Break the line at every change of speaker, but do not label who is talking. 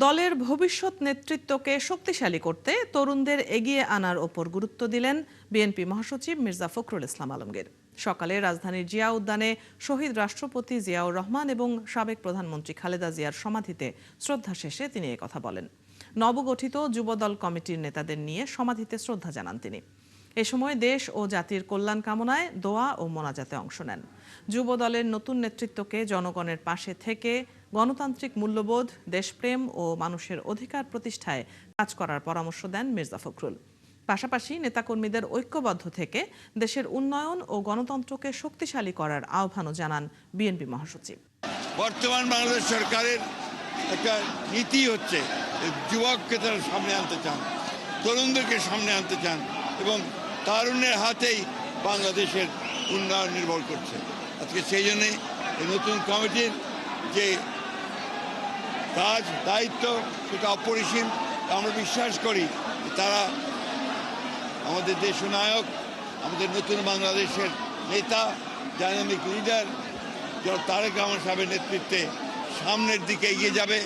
দলের ভবিষ্যৎ নেতৃত্বকে শক্তিশালী করতে তরুণদের এগিয়ে আনার ওপর গুরুত্ব দিলেন বিএনপি মহাসচিব মির্জা ফখরুল ইসলাম আলমগীর। সকালে রাজধানীর জিয়া উদ্যানে শহীদ রাষ্ট্রপতি জিয়াউর রহমান এবং সাবেক প্রধানমন্ত্রী খালেদা জিয়ার সমাধিতে শ্রদ্ধা শেষে তিনি কথা বলেন। নবগঠিত যুবদল কমিটির নেতাদের নিয়ে সমাধিতে শ্রদ্ধা জানান তিনি। এ সময় দেশ ও জাতির কল্যাণ কামনায় দোয়া ও মোনাজাতে অংশ নেন। যুবদলের নতুন নেতৃত্বকে জনগণের পাশে থেকে গণতান্ত্রিক মূল্যবোধ, দেশপ্রেম ও মানুষের অধিকার প্রতিষ্ঠায় কাজ করার পরামর্শ দেন মির্জা ফখরুল। পাশাপাশি নেতাকর্মীদের ঐক্যবদ্ধ থেকে দেশের উন্নয়ন ও গণতন্ত্রকে শক্তিশালী করার আহ্বানও জানান বিএনপি মহাসচিব।
বর্তমান বাংলাদেশ সরকারের একটা নীতি হচ্ছে যুবককে তারা সামনে আনতে চান, তরুণদেরকে সামনে আনতে চান এবং তারুণ্যের হাতেই বাংলাদেশের উন্নয়ন নির্ভর করছে। আজকে সেই জন্যে এই নতুন কমিটির যে কাজ দায়িত্ব সেটা অপরিসীম। আমরা বিশ্বাস করি তারা আমাদের দেশনায়ক, আমাদের নতুন বাংলাদেশের নেতা, ডাইনামিক লিডার তারেক রহমান সাহেবের নেতৃত্বে সামনের দিকে এগিয়ে যাবে।